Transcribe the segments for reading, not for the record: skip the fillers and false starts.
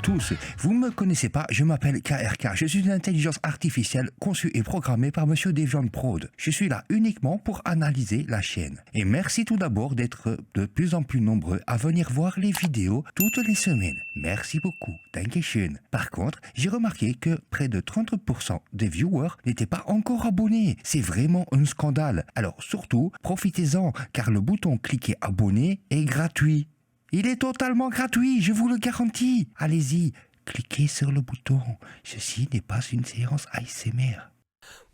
tous, vous ne me connaissez pas, je m'appelle KRK, je suis une intelligence artificielle conçue et programmée par Monsieur Deviant Prod. Je suis là uniquement pour analyser la chaîne. Et merci tout d'abord d'être de plus en plus nombreux à venir voir les vidéos toutes les semaines. Merci beaucoup, Dankeschön. Par contre, j'ai remarqué que près de 30% des viewers n'étaient pas encore abonnés. C'est vraiment un scandale. Alors surtout, profitez-en, car le bouton cliquer abonner est gratuit. Il est totalement gratuit, je vous le garantis. Allez-y, cliquez sur le bouton. Ceci n'est pas une séance ASMR.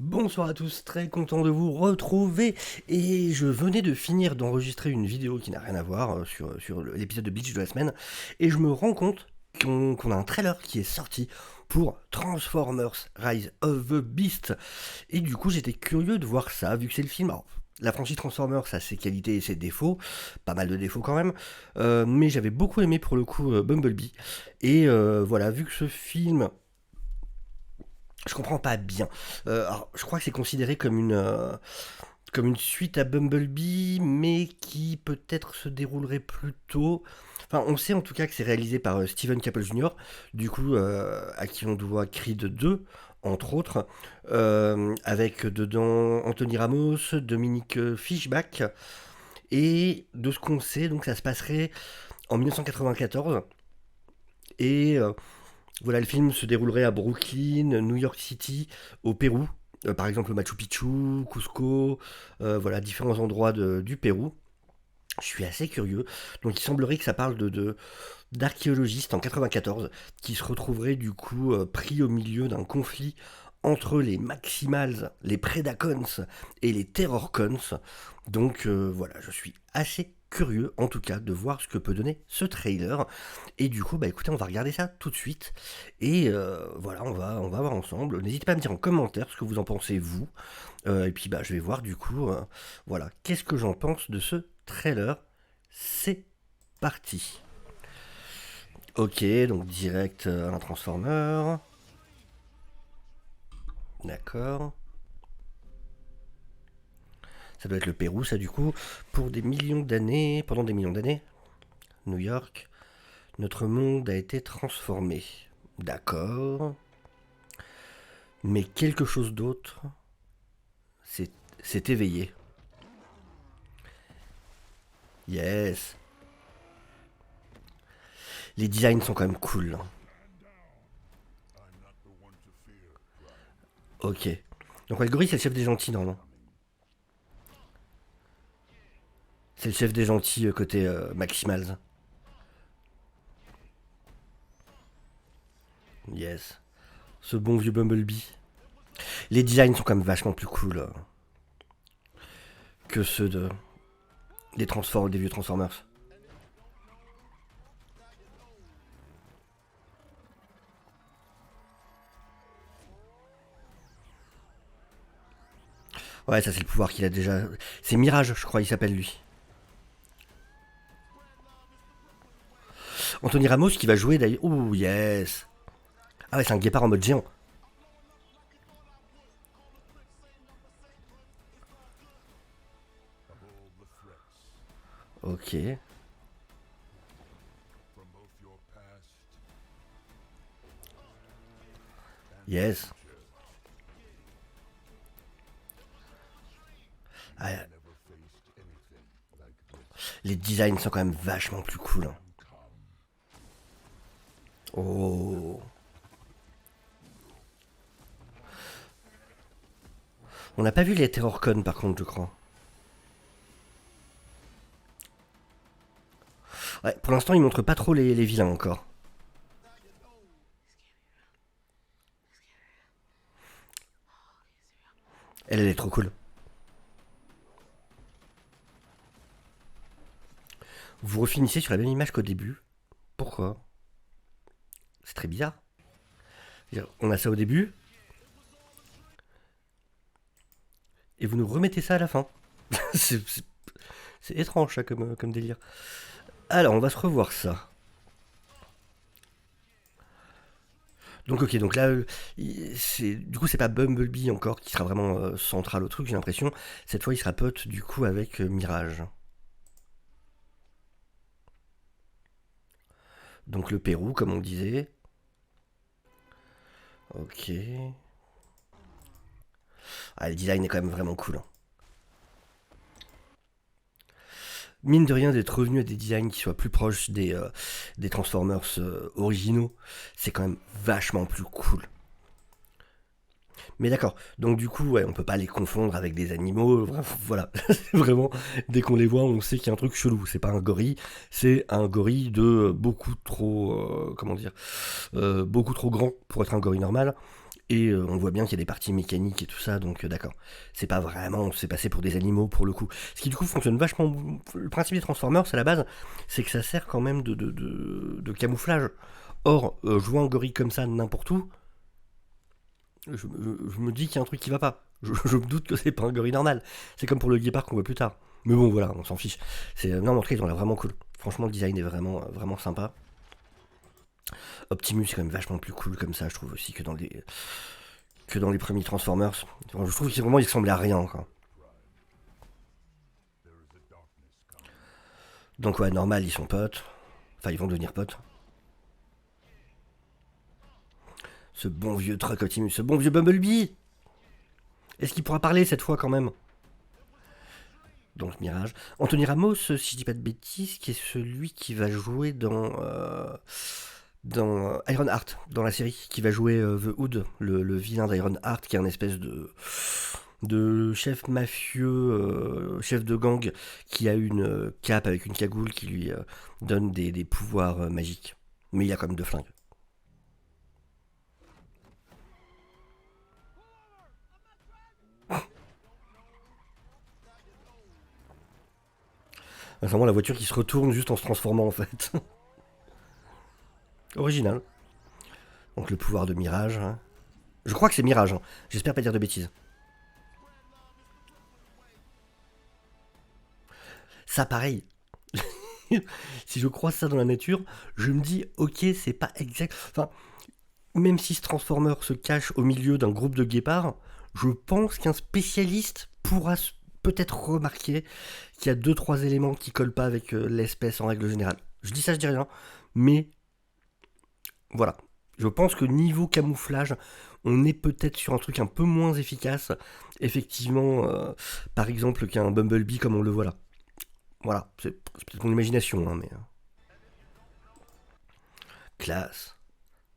Bonsoir à tous, très content de vous retrouver et je venais de finir d'enregistrer une vidéo qui n'a rien à voir sur l'épisode de Bleach de la semaine et je me rends compte qu'on a un trailer qui est sorti pour Transformers Rise of the Beast et du coup j'étais curieux de voir ça vu que c'est le film. Alors, la franchise Transformers a ses qualités et ses défauts, pas mal de défauts quand même, mais j'avais beaucoup aimé pour le coup Bumblebee et voilà, vu que ce film... Je comprends pas bien. Alors, je crois que c'est considéré comme une suite à Bumblebee, mais qui peut-être se déroulerait plus tôt. Enfin, on sait en tout cas que c'est réalisé par Steven Caple Jr., du coup, à qui on doit Creed 2, entre autres, avec dedans Anthony Ramos, Dominique Fishback, et de ce qu'on sait, donc ça se passerait en 1994, et... voilà, le film se déroulerait à Brooklyn, New York City, au Pérou, par exemple Machu Picchu, Cusco, voilà, différents endroits du Pérou. Je suis assez curieux. Donc il semblerait que ça parle d'archéologistes en 94 qui se retrouveraient du coup pris au milieu d'un conflit entre les Maximals, les Predacons et les Terrorcons. Donc voilà, je suis assez curieux en tout cas de voir ce que peut donner ce trailer. Et du coup, bah écoutez, on va regarder ça tout de suite. Et voilà, on va voir ensemble. N'hésitez pas à me dire en commentaire ce que vous en pensez vous. Et puis bah je vais voir du coup, voilà, qu'est-ce que j'en pense de ce trailer. C'est parti. Ok, donc direct un Transformer. D'accord. Ça doit être le Pérou, ça du coup. Pour des millions d'années, pendant des millions d'années, New York, notre monde a été transformé. D'accord. Mais quelque chose d'autre s'est éveillé. Yes. Les designs sont quand même cool. Hein. Ok. Donc ouais, le gorille c'est le chef des gentils normalement. C'est le chef des gentils côté Maximals. Yes. Ce bon vieux Bumblebee. Les designs sont quand même vachement plus cool que ceux des vieux Transformers. Ouais, ça c'est le pouvoir qu'il a déjà. C'est Mirage, je crois, il s'appelle lui. Anthony Ramos qui va jouer d'ailleurs. Ouh, yes. Ah ouais, c'est un guépard en mode géant. Ok. Yes. Ah, les designs sont quand même vachement plus cool. Hein. Oh. On n'a pas vu les Terrorcon par contre, je crois. Ouais, pour l'instant, ils montrent pas trop les vilains encore. Elle est trop cool. Vous refinissez sur la même image qu'au début. Pourquoi? C'est très bizarre. On a ça au début. Et vous nous remettez ça à la fin. c'est étrange ça comme délire. Alors, on va se revoir ça. Donc ok, donc là, du coup c'est pas Bumblebee encore qui sera vraiment central au truc, j'ai l'impression. Cette fois il sera pote du coup avec Mirage. Donc le Pérou, comme on disait. Ok. Ah, le design est quand même vraiment cool, hein. Mine de rien, d'être revenu à des designs qui soient plus proches des Transformers originaux, c'est quand même vachement plus cool. Mais d'accord, donc du coup, ouais, on peut pas les confondre avec des animaux, voilà, vraiment, dès qu'on les voit, on sait qu'il y a un truc chelou, c'est pas un gorille, c'est un gorille de beaucoup trop, comment dire, beaucoup trop grand pour être un gorille normal, et on voit bien qu'il y a des parties mécaniques et tout ça, donc d'accord, c'est pas vraiment, c'est passé pour des animaux pour le coup. Ce qui du coup fonctionne vachement, le principe des Transformers à la base, c'est que ça sert quand même de camouflage. Or, je vois un gorille comme ça n'importe où, je me dis qu'il y a un truc qui va pas. Je me doute que c'est pas un gorille normal. C'est comme pour le guépard qu'on voit plus tard. Mais bon, voilà, on s'en fiche. Non, mais en tout cas, ils ont l'air vraiment cool. Franchement, le design est vraiment, vraiment sympa. Optimus est quand même vachement plus cool comme ça, je trouve aussi, que dans les premiers Transformers. Je trouve qu'il vraiment, il ressemblait à rien, quoi. Donc ouais, normal, ils sont potes. Enfin, ils vont devenir potes. Ce bon vieux truck Optimus, ce bon vieux Bumblebee. Est-ce qu'il pourra parler cette fois quand même? Donc Mirage. Anthony Ramos, si je dis pas de bêtises, qui est celui qui va jouer dans Ironheart, dans la série, qui va jouer The Hood, le vilain d'Ironheart, qui est un espèce de chef mafieux, chef de gang, qui a une cape avec une cagoule qui lui donne des pouvoirs magiques. Mais il a quand même deux flingues. C'est vraiment la voiture qui se retourne juste en se transformant en fait. Original. Donc le pouvoir de Mirage, hein. Je crois que c'est Mirage, hein. J'espère pas dire de bêtises. Ça pareil. Si je croise ça dans la nature, je me dis ok c'est pas exact. Enfin, même si ce Transformer se cache au milieu d'un groupe de guépards, je pense qu'un spécialiste pourra peut-être remarquer qu'il y a deux trois éléments qui collent pas avec l'espèce en règle générale. Je dis ça, je dis rien, mais voilà. Je pense que niveau camouflage, on est peut-être sur un truc un peu moins efficace, effectivement, par exemple qu'un Bumblebee comme on le voit là. Voilà, c'est peut-être mon imagination, hein, mais classe.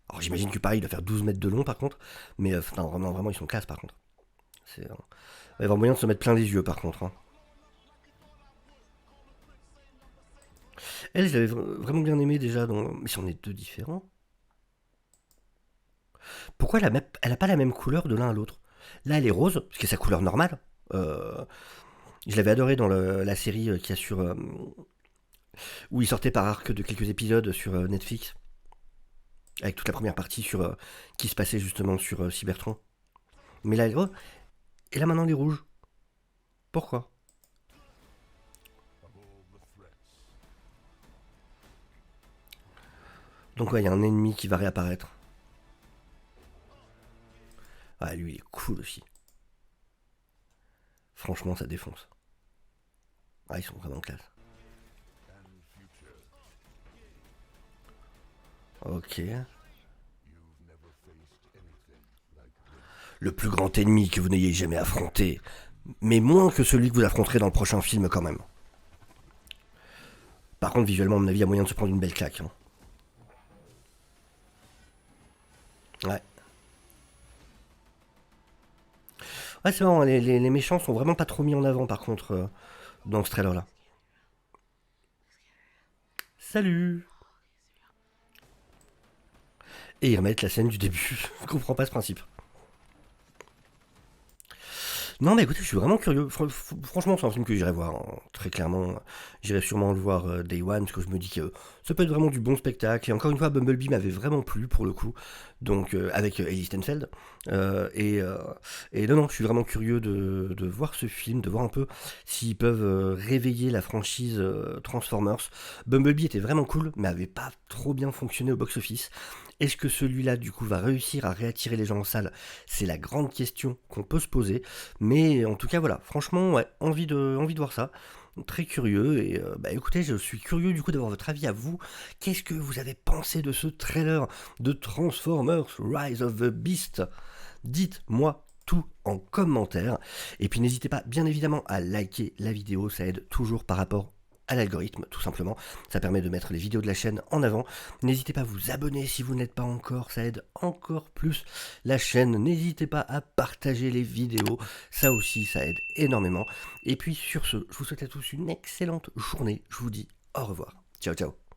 Alors j'imagine que pareil, il doit faire 12 mètres de long par contre, mais non, vraiment, vraiment, ils sont classe par contre. Il va y avoir moyen de se mettre plein les yeux par contre, hein. Elle, je l'avais vraiment bien aimé déjà, mais si on est deux différents, pourquoi elle a pas la même couleur de l'un à l'autre? Là, elle est rose, parce que c'est sa couleur normale. Euh, je l'avais adoré dans la série qu'il y a sur. Où il sortait par arc de quelques épisodes sur Netflix, avec toute la première partie sur qui se passait justement sur Cybertron. Mais là, elle est rose, et là maintenant, elle est rouge. Pourquoi? Donc, ouais, il y a un ennemi qui va réapparaître. Ah, lui, il est cool aussi. Franchement, ça défonce. Ah, ils sont vraiment classe. Ok. Le plus grand ennemi que vous n'ayez jamais affronté, mais moins que celui que vous affronterez dans le prochain film quand même. Par contre, visuellement, à mon avis, il y a moyen de se prendre une belle claque, hein. Ouais. Ouais, c'est marrant, les méchants sont vraiment pas trop mis en avant par contre dans ce trailer là. Salut. Et ils remettent la scène du début. Je comprends pas ce principe. Non, mais écoutez, je suis vraiment curieux. Franchement, c'est un film que j'irai voir, hein. Très clairement. J'irai sûrement le voir Day One, parce que je me dis que ça peut être vraiment du bon spectacle. Et encore une fois, Bumblebee m'avait vraiment plu pour le coup. Donc, avec Ellie Stenfeld. Et non, non, je suis vraiment curieux de voir ce film, de voir un peu s'ils peuvent réveiller la franchise Transformers. Bumblebee était vraiment cool, mais avait pas trop bien fonctionné au box-office. Est-ce que celui-là, du coup, va réussir à réattirer les gens en salle? C'est la grande question qu'on peut se poser. Mais en tout cas, voilà, franchement, ouais, envie de voir ça. très curieux et écoutez, je suis curieux du coup d'avoir votre avis à vous. Qu'est-ce que vous avez pensé de ce trailer de Transformers Rise of the Beast? Dites-moi tout en commentaire. Et puis n'hésitez pas bien évidemment à liker la vidéo, ça aide toujours par rapport à l'algorithme tout simplement. Ça permet de mettre les vidéos de la chaîne en avant. N'hésitez pas à vous abonner si vous n'êtes pas encore, ça aide encore plus la chaîne. N'hésitez pas à partager les vidéos, ça aussi ça aide énormément. Et puis sur ce, je vous souhaite à tous une excellente journée. Je vous dis au revoir. Ciao ciao.